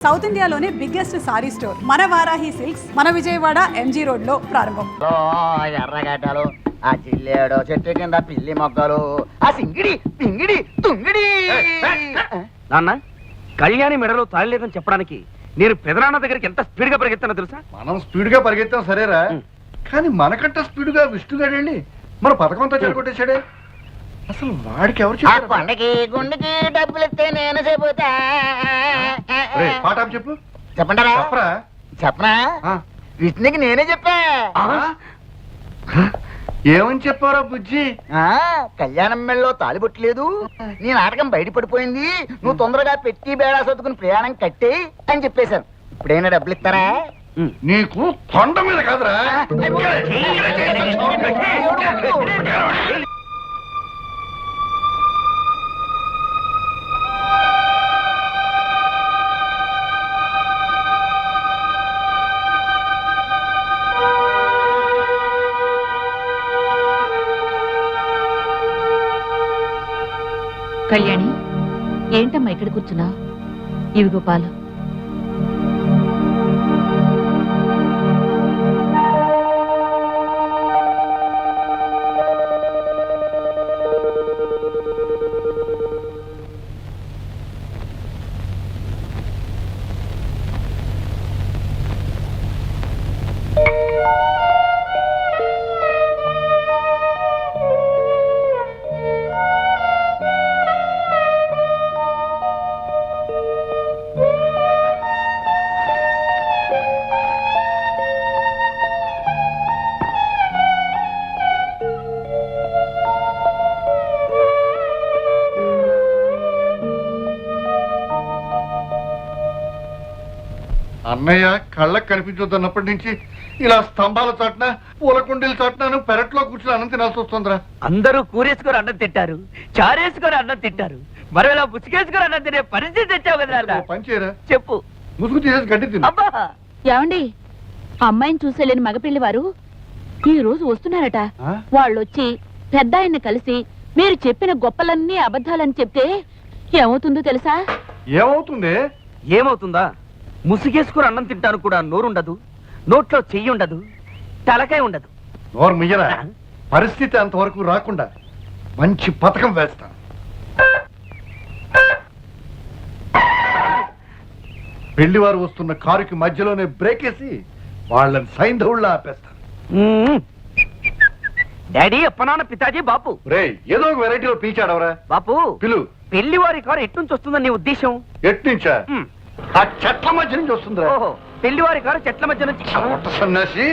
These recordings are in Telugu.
సౌత్ ఇండియాలోనే బిగ్గెస్ట్ సారీ స్టోర్ మన వారాహి సిల్క్స్ మన విజయవాడ ఎంజీ రోడ్ లో ప్రారంభం. ఎర్రగడ్డలు, ఆ జిల్లేడు చెట్టు కింద పిల్లి మొగ్గలు, ఆ సింగిడి పింగిడి తుంగిడి. నాన్న, కళ్యాణి మెడలో తాళి లేదని చెప్పడానికి నేను పెదనాన్న దగ్గరికి ఎంత స్పీడ్ గా పరిగెత్తానో తెలుసా? మనం స్పీడ్ గా పరిగెత్తాం సరేరా, కానీ మనకంటే స్పీడ్ గా విష్ణుగాడండి మన పథకం అంతా చెడగొట్టేశాడే. అసలు వాడికి ఎవరు చెప్పారు? కొండకి గుండెకి డబ్బులు ఇస్తే నేను చెబుతా. పాట చెప్పు. చెప్పంటారా? చెప్పరా. చెప్పనా? విష్ణుకి నేనే చెప్పా. ఏమని చెప్పారా బుజ్జి? కళ్యాణం మెళ్ళలో తాలిబొట్టలేదు, నీ నాటకం బయటపడిపోయింది, నువ్వు తొందరగా పెట్టి బేడా సర్దుకుని ప్రయాణం కట్టే అని చెప్పేశాను. ఇప్పుడైనా డబ్బులు ఇస్తారా? నీకు కొండ మీద కాదురా. కళ్యాణి, ఏంటమ్మా ఇక్కడ కూర్చున్నా? ఇవిగో పాలు. అన్నయ్య కళ్ళకు కనిపించొద్దన్నప్పటి నుంచి ఇలా స్తంభాల చాటున పూలకుండీల చాటున పెరట్లో కూర్చుని అన్నం తినాల్సి వస్తుందిరా. అందరూ కూరేసుకొని అన్నం తింటారు, చారేసుకొని అన్నం తింటారు, మరి ఇలా ముసుగేసుకొని అన్నం తినే పరిస్థితి తెచ్చావు కదా. పని చేయరా, చెప్పు. ముసుగు తీసేసి గడ్డి తిను. అబ్బా, ఏమండి, అమ్మాయిని చూసేలేని మగపిల్లి వారు ఈ రోజు వస్తున్నారట. వాళ్ళొచ్చి పెద్ద ఆయన్ని కలిసి మీరు చెప్పిన గొప్పలన్నీ అబద్ధాలని చెప్తే ఏమవుతుందో తెలుసా? ఏమవుతుంది? ఏమవుతుందా? ముసుగేసుకుని అన్నం తింటాను కూడా నోరుండదు, నోట్లో చెయ్యి ఉండదు, తలకాయ ఉండదు. నోరు మియ్యరా. పరిస్థితి అంతవరకు రాకుండా మంచి పథకం వేస్తాను. పెళ్లివారు వస్తున్న కారుకి మధ్యలోనే బ్రేక్ వేసి వాళ్ళని సైంధవుళ్ళ ఆపేస్తాను. డాడీ, అప్పనాన్న, పితాజీ, బాపు. రే, ఏదో ఒక వెరైటీలో పీచాడవరా. బాపు, పిలు. పెళ్లి వారి కారు ఎట్నుంచి వస్తుందని నీ ఉద్దేశం? ఎట్నుంచా? ఆ చెట్ల మధ్య నుంచి వస్తుందిరా. ఓహో, పెళ్లి వారి కారు చెట్ల మధ్య నుంచి. సన్యాసి,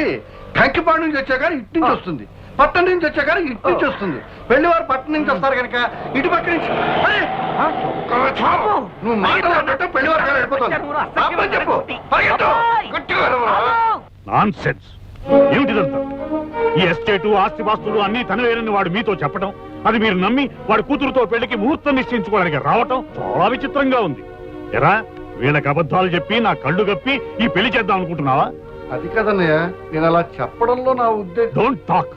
కంకిపాడు నుంచి వచ్చా కానీ ఇటు నుంచి వస్తుంది, పట్టణం నుంచి వచ్చా కానీ ఇటు నుంచి వస్తుంది. పెళ్లి వారు పట్టణం నుంచి వస్తారు కనుక ఇటు పక్క నుంచి. నువ్వు మాట్లాడినట్టు పెళ్లి వారు కారు వెళ్ళిపోతుంది. చెప్పు. నాన్సెన్స్. ఏమిటిదంతా? ఈ ఎస్టేటు, ఆస్తిపాస్తులు అన్ని తనవేరని వాడు మీతో చెప్పడం, అది మీరు నమ్మి వాడి కూతురుతో పెళ్లికి ముహూర్తం నిశ్చయించుకోవడానికి రావటం చాలా విచిత్రంగా ఉంది. ఎరా, వీళ్ళకి అబద్ధాలు చెప్పి నా కళ్ళు గప్పి ఈ పెళ్లి చేద్దాం అనుకుంటున్నావా? అది కదన్నయ్య, నేను అలా చెప్పడంలో నా ఉద్దేశం. Don't talk.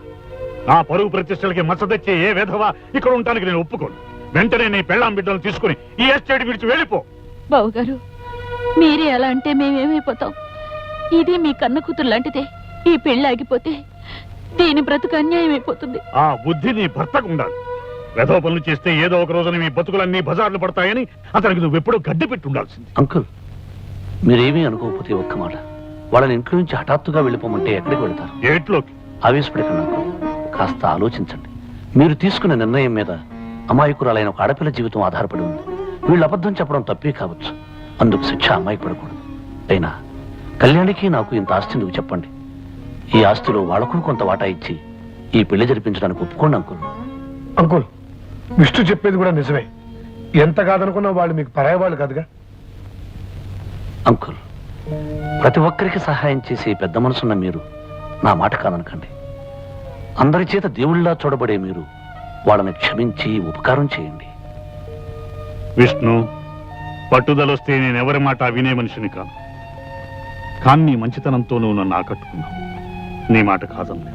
నా పరువు ప్రతిష్టలకి మచ్చ తెచ్చే ఏ విధవా ఇక్కడ ఉండటానికి నేను ఒప్పుకోను. వెంటనే నీ పెళ్ళాం బిడ్డలు తీసుకుని ఈ ఎస్టేట్ విడిచి వెళ్ళిపో. బావుగారు, మీరే అలా అంటే మేమేమైపోతాం? ఇది మీ కన్న కూతురు లాంటిదే. ఈ పెళ్లి ఆగిపోతే దీని బ్రతుకు అన్యాయం అయిపోతుంది. ఆ బుద్ధి నీ భర్తకు ఉండాలి. వెధవ పనులు చేస్తే ఏదో ఒక రోజున మీ బతుకులన్నీ బజార్లు పడతాయని అతనికి నువ్వెప్పుడూ గడ్డి పెట్టి ఉండాల్సింది. అంకుల్, మీరేమీ అనుకోకపోతే ఒక్క మాట, వాళ్ళని ఇంట్లో నుంచి హఠాత్తుగా వెళ్ళిపోమంటే ఎక్కడికి వెళ్తారు? ఏట్లోకి. ఆవేశపడకండి అంకుల్, కాస్త ఆలోచించండి. మీరు తీసుకున్న నిర్ణయం మీద అమాయకురాలైన ఒక ఆడపిల్ల జీవితం ఆధారపడి ఉంది. వీళ్ళు అబద్ధం చెప్పడం తప్పే కావచ్చు, అందుకు శిక్ష అమ్మాయికి పడకూడదు. అయినా కళ్యాణికి నాకు ఇంత ఆస్తి ఎందుకు చెప్పండి? ఈ ఆస్తిలో వాళ్ళకు కొంత వాటా ఇచ్చి ఈ పెళ్లి జరిపించడానికి ఒప్పుకోండి అంకుల్. అంకుల్, విష్ణు చెప్పేది కూడా నిజమే. ఎంత కాదనుకున్నా వాళ్ళు మీకు పరాయి వాళ్ళు కాదుగా. అంకుల్, ప్రతి ఒక్కరికి సహాయం చేసే పెద్ద మనసున్న మీరు నా మాట కాదనకండి. అందరి చేత దేవుళ్ళలా చూడబడే మీరు వాళ్ళని క్షమించి ఉపకారం చేయండి. విష్ణు, పట్టుదలొస్తే నేనెవరి మాట వినే మనిషిని కాను. కానీ నీ మంచితనంతో నువ్వు నన్ను ఆకట్టుకున్నావు. నీ మాట కాదనలే.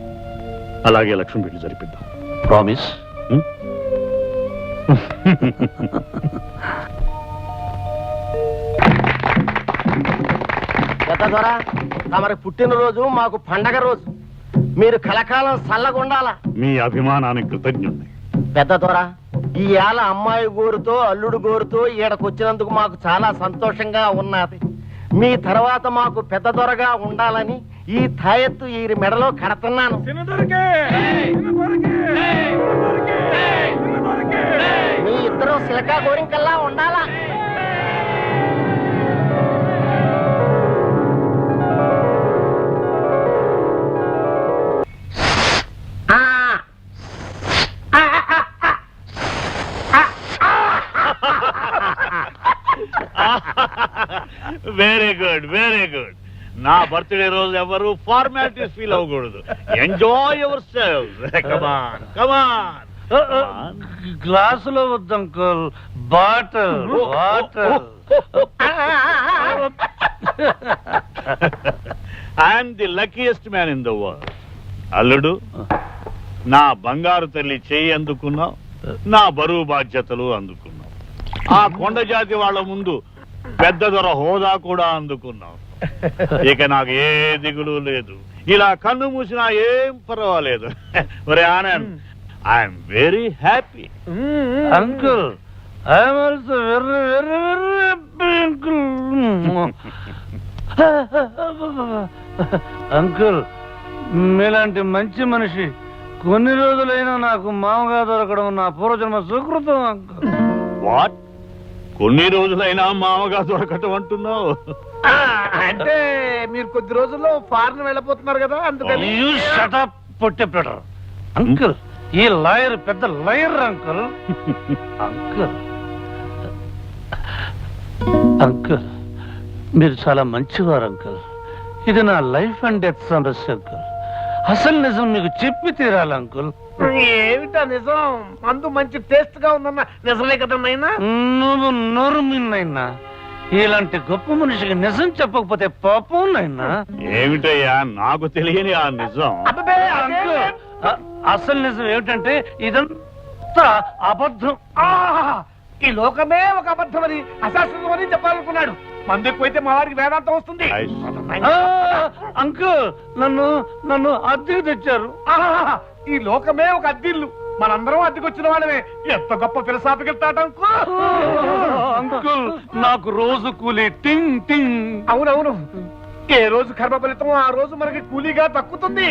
అలాగే లక్ష్మి పెళ్లి జరిపిద్దాం. ప్రామిస్? పెద్ద ద్వారా తమరి పుట్టినరోజు మాకు పండగ రోజు. మీరు కలకాలం చల్లగుండాల. మీ అభిమానానికి కృతజ్ఞుణ్ణి. పెద్ద ద్వారా ఈ ఏళ అమ్మాయి గోరుతో అల్లుడు గోరుతో ఈడకొచ్చినందుకు మాకు చాలా సంతోషంగా ఉన్నది. మీ తర్వాత మాకు పెద్ద దొరగా ఉండాలని ఈ తాయెత్తు ఈ మెడలో కడుతున్నాను. మీ ఇద్దరు సిలకా గోరింకల్లా ఉండాలా. Very good, very good. నా బర్త్డే రోజు ఎవరు ఫార్మాలిటీస్ ఫీల్ అవ్వకూడదు. Enjoy yourself. Come on come on. గ్లాసులో వద్దు uncle, bottle water. I'm the luckiest man in the world. అల్లుడు, నా బంగారు తల్లి చేయి అందుకున్నావు, నా బరువు బాధ్యతలు అందుకున్నావు. ఆ కొండ జాతి వాళ్ళ ముందు పెద్ద దొర హోదా కూడా అందుకున్నావు. ఇక నాకు ఏ దిగులు లేదు. ఇలా కన్ను మూసినా ఏం పర్వాలేదు. ఒరే Anand, I'm very happy. Uncle, I'm also very very very happy uncle. Uncle, మీలాంటి మంచి మనిషి కొన్ని రోజులైనా నాకు మామగా దొరకడం నా పూర్వజన్మ సుకృతం అంకుల్. వాట్? కొన్ని రోజులైనా మామగా దొరకటం అంటున్నావు? అంటే మీరు కొద్ది రోజుల్లో ఫారెన్ వెళ్ళబోతున్నారు కదా, అందుకని. You shut up, పొట్టెప్పెడరు. అంకుల్, ఈ లాయర్ పెద్ద లాయర్ అంకుల్. అంకుల్ అంకుల్ మీరు చాలా మంచివారు అంకుల్. ఇది నా లైఫ్ అండ్ డెత్ సమస్య అంకుల్. అసలు నిజం మీకు చెప్పి తీరాలి అంకుల్. ఏమిటా నిజం? మందు మంచి టేస్ట్ గా ఉందన్న నిజమే కదా నైనా? నువ్వు నోరు మిన్నైనా ఇలాంటి గొప్ప మనిషికి నిజం చెప్పకపోతే పాపం నైనా. ఏమిటయ్యా నాకు తెలియని ఆ నిజం? అంకుల్, అసలు నిజం ఏమిటంటే ఇదంతా అబద్ధం. ఈ లోకమే ఒక అబద్ధమని అశాస్త్రమని చెప్పాలనుకున్నాడు. మందు ఎక్కువైతే మా వారికి వేదాంతం వస్తుంది. అంకుల్, నన్ను నన్ను అద్దెకు తెచ్చారు. ఈ లోకమే ఒక అద్దిల్లు, మనందరం అద్దెకొచ్చిన వాళ్ళమే. ఎంత గొప్ప ఫిలసాఫికల్ థాట్ అంకుల్, నాకు రోజు కూలి టింగ్ టింగ్. అవునవును, ఏ రోజు కర్మ ఫలితం ఆ రోజు మనకి కూలీగా దక్కుతుంది.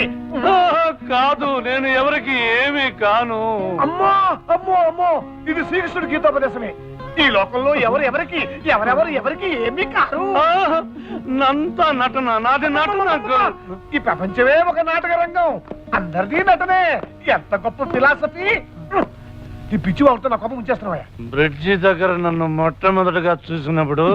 కాదు, నేను ఎవరికి ఏమీ కాను. అమ్మో అమ్మో అమ్మో, ఇది శ్రీకృష్ణుడి గీతోపదేశమే. ఈ లోకంలో ఎవరెవరికి ఏమీ కాదు. నంతా నటన, నాది నటన అంకుల్. ఈ ప్రపంచమే ఒక నాటక రంగం, అందరిది నటనే. ఎంత గొప్ప ఫిలాసఫీ. ఈ పిచ్చి వాళ్ళతో నా కోపం ఉంచేస్తున్నావా? బ్రిడ్జి దగ్గర నన్ను మొట్టమొదటిగా చూసినప్పుడు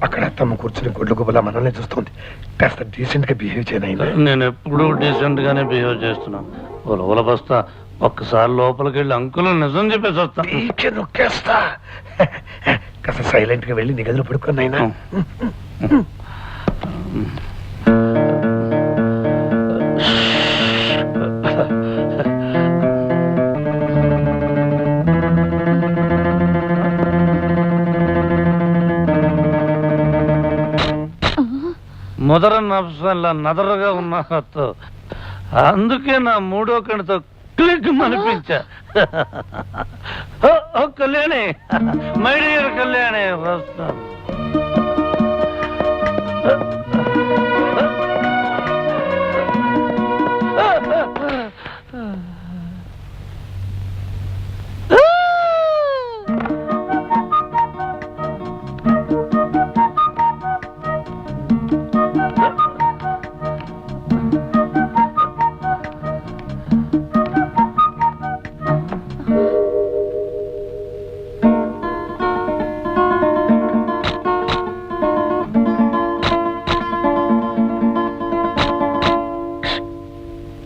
అక్కడ అత్తమ్మ కూర్చుని గుడ్లు గుబలా మనల్ని చూస్తుంది. కాస్త డీసెంట్ గా బిహేవ్ చేయనైనా. నేను ఎప్పుడూ డీసెంట్ గానే బిహేవ్ చేస్తున్నాను. ఉలవల బస్తా ఒక్కసారి లోపలికి వెళ్ళి అంకుల్ నిజం చెప్పేసి వస్తా. నొక్కేస్తా. కాస్త సైలెంట్ గా వెళ్ళి నీ గదిలో పడుకున్నైనా. మొదర నఫ్సల్లా నదరగా ఉన్న హత్తు, అందుకే నా మూడో కణతో క్లిక్ అనిపించా. కళ్యాణి, మై డియర్ కళ్యాణి, వస్తాను.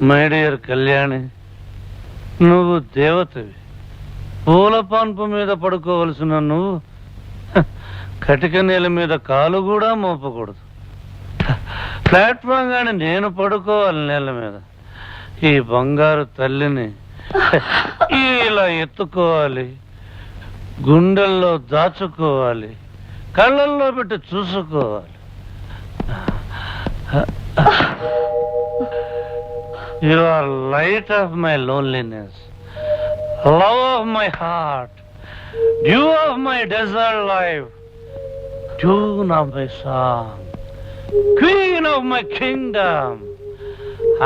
మై డియర్ కళ్యాణి, నువ్వు దేవతవి. పూల పాన్పు మీద పడుకోవలసిన నువ్వు కటిక నేల మీద కాలు కూడా మోపకూడదు. ప్లాట్ఫామ్ గాని నేను పడుకోవాలి నేల మీద. ఈ బంగారు తల్లిని ఇలా ఎత్తుకోవాలి, గుండెల్లో దాచుకోవాలి, కళ్ళల్లో పెట్టి చూసుకోవాలి. You are light of my loneliness, love of my heart, dew of my desert life, tune of my song, queen of my kingdom,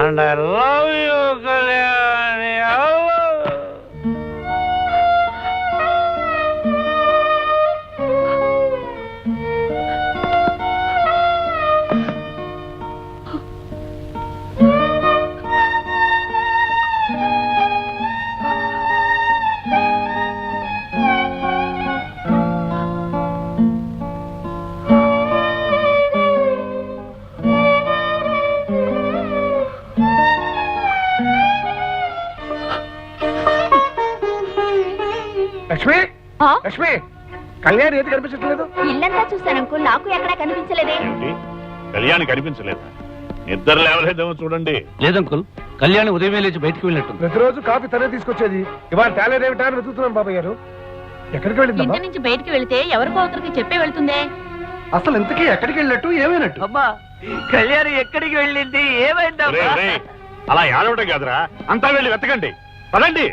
and I love you, Kalyani. I love you. Lakshmi Lakshmi Kalyan ఏది కనిపించట్లేదు. ఇల్లంతా చూశాను అంకుల్, నాకు ఎక్కడా కనిపించలేదే. ఏంటి కళ్యాణి కనిపించలేదా? నిద్ర లేవలేదేమో చూడండి. లేదంకుల్, కళ్యాణి ఉదయమే లేచి బయటికి వెళ్ళినట్టుంది. ప్రతిరోజు కాఫీ తనే తీసుకొచ్చేది, ఇవాళ తేలేదేమిటా అని వెతుకుతున్నాను బాబాయ్ గారు. ఎక్కడికి వెళ్ళిందమ్మా? ఇంటి నుంచి బయటికి వెళితే ఎవరికో ఒకరికి చెప్పే వెళ్తుందే. అసలు ఇంతకీ ఎక్కడికి వెళ్ళినట్టు ఏమైనట్టు? అమ్మా కళ్యాణి ఎక్కడికి వెళ్ళింది, ఏమైందమ్మా? రేయ్, రేయ్, అలా ఏడవటం కాదురా, అంతా వెళ్ళి వెతకండి. పదండి.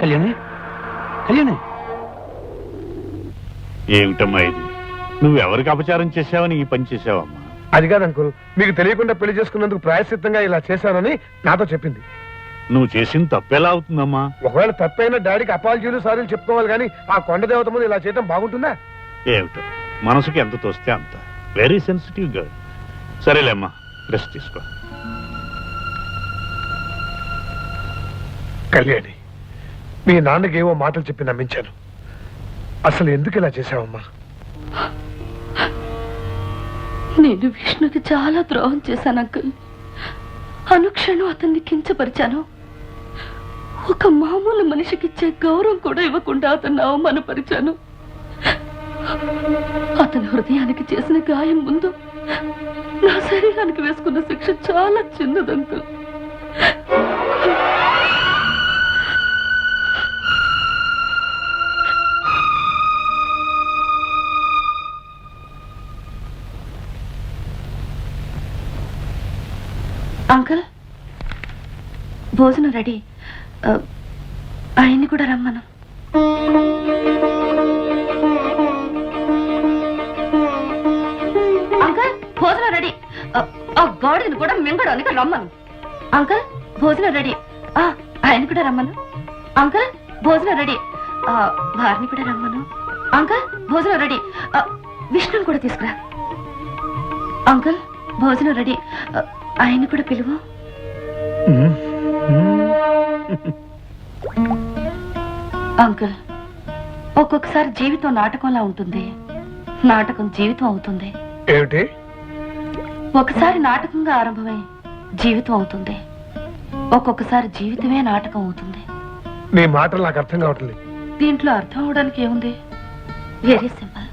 కళ్యాణి, కళ్యాణి, ఏమిటమ్మా ఇది? నువ్వెవరికి అపచారం చేశావని ఈ పని చేసావమ్మా? అది కాదు అంకుల్, మీకు తెలియకుండా పెళ్లి చేసుకున్నందుకు ప్రాయశ్చిత్తంగా ఇలా చేశానని నాతో చెప్పింది. నువ్వు చేసిన తప్పెలా అవుతుందమ్మా? ఒకవేళ తప్పైనా డాడీకి అపాలజీలు సారీలు చెప్పుకోవాలి కానీ ఆ కొండ దేవత ముందు ఇలా చేయడం బాగుంటుందా? ఏమిటో మనసుకి ఎంత తోస్తే అంత. Very sensitive girl. సరేలేమ్మా, రెస్ట్ తీసుకో. కళ్యాణి, మీ నాన్నకి ఏవో మాటలు చెప్పి నమ్మించాను. అసలు ఎందుకు ఇలా చేశావమ్మా? నేను విష్ణుకి చాలా ద్రోహం చేశాను అంకుల్. అనుక్షణం అతన్ని కించపరిచాను. ఒక మామూలు మనిషికి ఇచ్చే గౌరవం కూడా ఇవ్వకుండా అతన్ని అవమానపరిచాను. అతని హృదయానికి చేసిన గాయం ముందు నా శరీరానికి వేసుకున్న శిక్ష చాలా చిన్నది అంకుల్. అంకుల్, భోజనం రెడీ. ఆయన్ని కూడా రమ్మను. అంకుల్, భోజనం రెడీ. ఆ గాడిని కూడా మింగడానికి రమ్మను. అంకుల్, భోజనం రెడీ. ఆయన్ని కూడా రమ్మను. అంకుల్, భోజనం రెడీ. వారిని కూడా రమ్మను. అంకుల్, భోజనం రెడీ. విష్ణుని కూడా తీసుకురా. అంకుల్, భోజనం రెడీ. ఆయన కూడా పిలువు. అంకుల్, ఒక్కొక్కసారి జీవితం నాటకంలా ఉంటుంది, నాటకం జీవితం అవుతుంది. ఏమిటి? ఒకసారి నాటకంగా ఆరంభమై జీవితం అవుతుంది, ఒక్కొక్కసారి జీవితమే నాటకం అవుతుంది. నీ మాటలు నాకు అర్థం కావట్లేదు. దీంట్లో అర్థం అవడానికి ఏముంది? Very simple.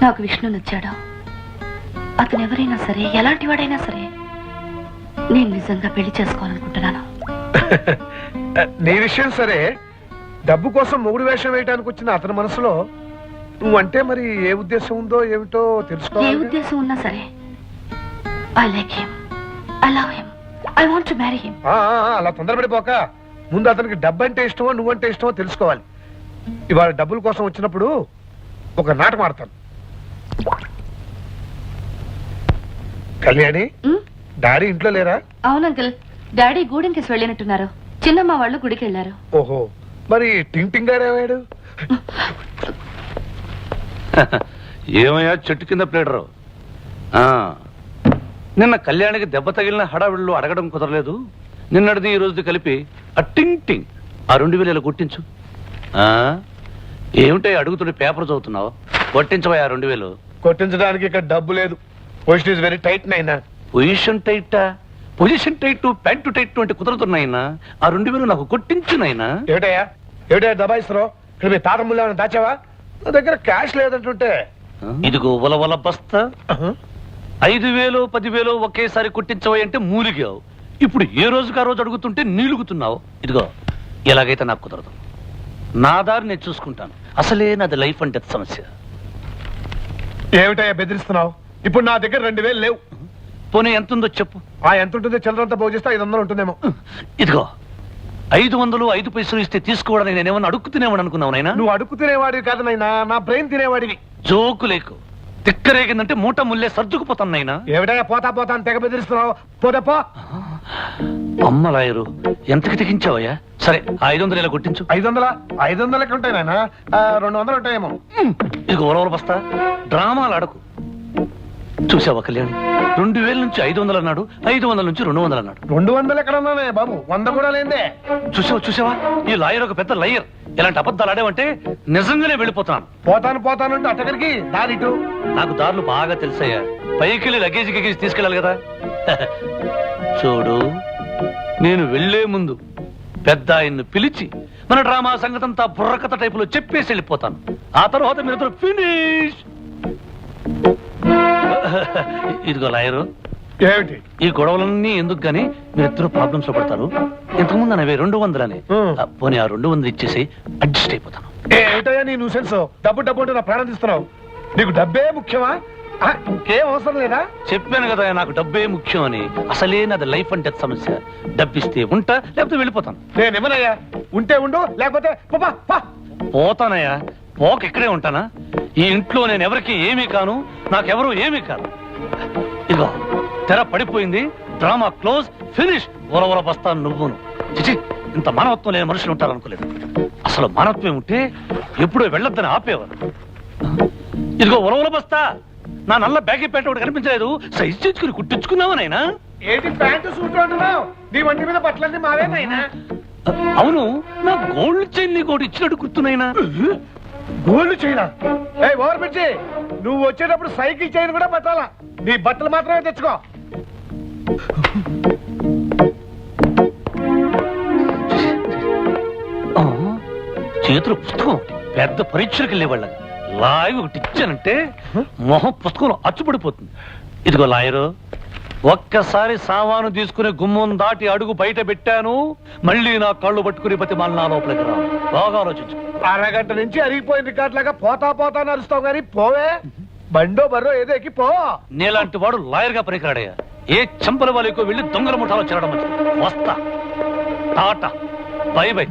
నాకు విష్ణు నచ్చాడు. అతను ఎవరైనా సరే, ఎలాంటి వాడైనా సరే, నేను నిజంగా పెళ్లి చేసుకోవాలనుకుంటున్నాను. నీ విషయం సరే, డబ్బు కోసం మొగుడు వేషం వేయడానికి వచ్చిన అతని మనసులో నువ్వంటే మరి ఏ ఉద్దేశం ఉందో ఏమిటో ఏ తెలుసుకోవాలి. ఉద్దేశం ఉన్నా సరే, I like him, I love him, I want to marry him. అలా తొందరపడిపోక ముందు అతనికి డబ్బు అంటే ఇష్టమో నువ్వంటే ఇష్టమో తెలుసుకోవాలి. ఇవాళ డబ్బుల కోసం వచ్చినప్పుడు ఒక నాటకం ఆడతాను. కళ్యాణి, డాడీ ఇంట్లో లేరా? అవును అంకుల్, డాడీ గూడెంకేసి వెళ్ళినట్టున్నారు. చిన్నమ్మ వాళ్ళు గుడికి వెళ్ళారు. ఓహో, మరి టింగ్ టింగ్ గారు ఏమయ్యాడు? ఏమయ్యా చెట్టు కింద ప్లేడరు? నిన్న కళ్యాణికి దెబ్బ తగిలిన హడావిళ్ళు అడగడం కుదరలేదు. నిన్నటిది ఈ రోజుది కలిపి ఆ టింగ్ టింగ్ ఆ 2000 కొట్టించు. ఏమిటో అడుగుతుండే పేపర్ చదువుతున్నావు? కొట్టించవా 2000. కొట్టించడానికి ఇక్కడ డబ్బు లేదు. Position is very tight Naina. Position టైటా? పొజిషన్ టైట్ ప్యాంటు టైట్ అంటే కుదరతున్నాయినా ఆ 2000 నాకు కొట్టించునైనా. ఏమిటా దబాయిస్తున్నావు? ఇక్కడ మీ తాత ముళ్ళు ఏమైనా దాచావా? నా దగ్గర క్యాష్ లేదంటుంటే. ఇదిగో వల బస్తా. 5000 10,000 ఒకేసారి కొట్టించవా అంటే మూలిగావు. ఇప్పుడు ఏ రోజుకి ఆ రోజు అడుగుతుంటే నీలుగుతున్నావు. ఇదిగో ఎలాగైతే నాకు కుదరదు. నా దారి నేను చూసుకుంటాను. అసలే నాది లైఫ్ అండ్ డెత్ సమస్య. ఏమిటయ్యా బెదిరిస్తున్నావు? ఇప్పుడు నా దగ్గర 2,000 లేవు. పోనీ ఎంత ఉందో చెప్పు. ఎంత ఉంటుంది? చిల్లరంతా పోగు చేస్తే 500 ఉంటుందేమో. ఇదిగో 500 5 పైసలు ఇస్తే తీసుకోవడానికి నేనేమన్నా అడుక్కుతినేవాడు అనుకున్నావు నాయనా? నువ్వు అడుక్కు తినేవాడివి కాదు నాయనా, నా బ్రెయిన్ తినేవాడివి. జోకు లేకు. తిక్కరేగిందంటే మూట ముల్లే సర్దుకుపోతాను నాయనా. ఏమిటయ్యా పోతా పోతా అని తెగ బెదిరిస్తున్నావు? పోదప్పో. అమ్మ లాయరు ఎంతకి తెగించావయ్యా? సరే 500 ఇలా కొట్టించు. 500 ఉంటాయి నాయన, 200 ఉంటాయేమో. ఇదిగో ఓలవల బస్తా. డ్రామాలు ఆడకు. చూసావా కళ్యాణి, 2000 నుంచి 500 అన్నాడు, 500 నుంచి 200 అన్నాడు. 200 ఎక్కడ ఉన్నానే బాబు? 100 కూడా లేదే. చూసావా ఈ లాయర్ ఒక పెద్ద లయర్. ఇలాంటి అబద్ధాలు ఆడేవంటే నిజంగానే వెళ్ళిపోతున్నాను. పోతాను అంటే అట్టగరికి దారిటు. నాకు దారులు బాగా తెలుసయ్యా. పైకి లగేజ్ తీసుకెళ్ళాలి కదా. చూడు, నేను వెళ్లే ముందు పెద్ద ఆయన్ను పిలిచి మన డ్రామా సంగతంతా బుర్రకథ టైపులో చెప్పేసి వెళ్ళిపోతాను. ఆ తర్వాత మీరు ఫినిష్. ఇదిగో లాయరు, ఏమిటి ఈ గొడవలన్నీ ఎందుకు గానీ మీరిద్దరు ప్రాబ్లమ్స్ లో పడతారు. ఇంతకుముందు అనేవి 200 అని. పోనీ ఆ 200 ఇచ్చేసి అడ్జస్ట్ అయిపోతాను. ఏమిటయ్యా నీ న్యూసెన్స్? డబ్బు అంటే నా ప్రాణం తీస్తున్నావు. నీకు డబ్బే ముఖ్యమా? ఇంకేం అవసరం లేదా? చెప్పాను కదా నాకు డబ్బే ముఖ్యం అని. అసలే నాది లైఫ్ అండ్ డెత్ సమస్య. డబ్బిస్తే ఉంటా, లేకపోతే వెళ్ళిపోతాను. నేనేమనయ్యా? ఉంటే ఉండు, లేకపోతే పోతానయ్యా. పోక ఇక్కడే ఉంటానా? ఈ ఇంట్లో నేను ఎవరికి ఏమీ కాను, నాకెవరు ఏమీ కాను. ఇదిగో తెర పడిపోయింది. Drama close, finish. ఓలవల బస్తాను నువ్వును. చిచి, ఇంత మానవత్వం లేని మనుషులు ఉంటారు అనుకోలేదు. అసలు మానవత్వం ఉంటే ఎప్పుడో వెళ్ళొద్దని ఆపేవారు. ఇదిగో ఓలవల బస్తా. నా నల్ల బ్యాగీ ప్యాంట్ ఒకటి కనిపించలేదు. సైజ్ చేసుకుని కుట్టించుకున్నావా నాయనా? ఏంటి ప్యాంటు సూట్ అంటున్నావు? నీ వంటి మీద బట్టలన్నీ మావేనాయినా? అవును, నా గోల్డ్ చైన్ నీకు ఒకటి ఇచ్చినట్టు గుర్తున్నాయినా? Gold China? ఓవర్ పిచ్చి, నువ్వు వచ్చేటప్పుడు సైకిల్ చైన్ కూడా పట్టాలా? నీ బట్టలు మాత్రమే తెచ్చుకో. చేతులు పుస్తకం పెద్ద పరీక్షలకు వెళ్ళేవాళ్ళకి లాయర్ ఒకటి ఇచ్చానంటే మొహం పుస్తకంలో అచ్చుపడిపోతుంది. ఇదిగో లాయరు, ఒక్కసారి సామాను తీసుకుని గుమ్మం దాటి అడుగు బయట పెట్టాను, మళ్ళీ నా కళ్ళు పట్టుకుని ప్రతి మళ్ళా లోపలికి రా. బాగా ఆలోచించు. అరగంట నుంచి అరిగిపోయిన రికార్డ్ లాగా పోతా నడుస్తావు కానీ పోవే. బండో బర్రో ఏదో ఎక్కి పో. నీలాంటి వాడు లాయర్ గా పనికిరాడయ్యా. ఏ చంపల వాళ్ళకో వెళ్ళి దొంగల ముఠాలో చేరడం మంచిది. వస్తా. Tata, by by.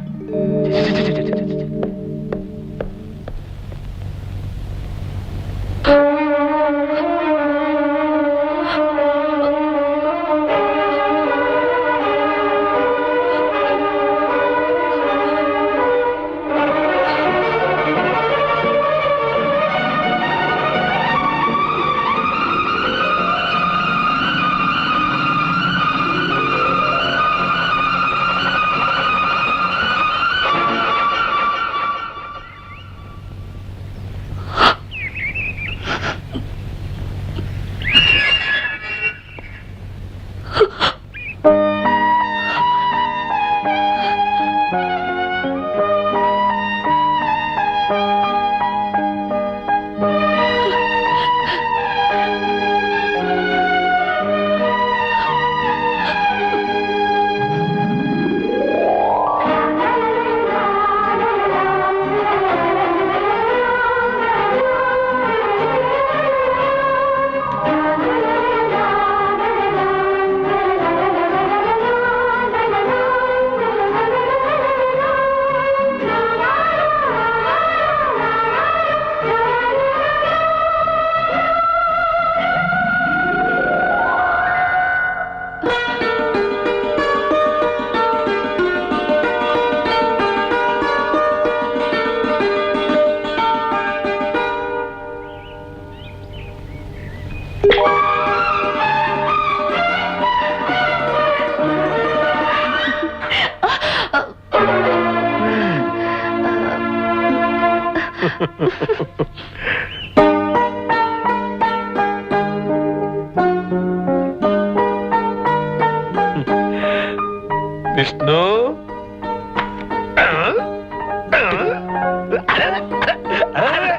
అరే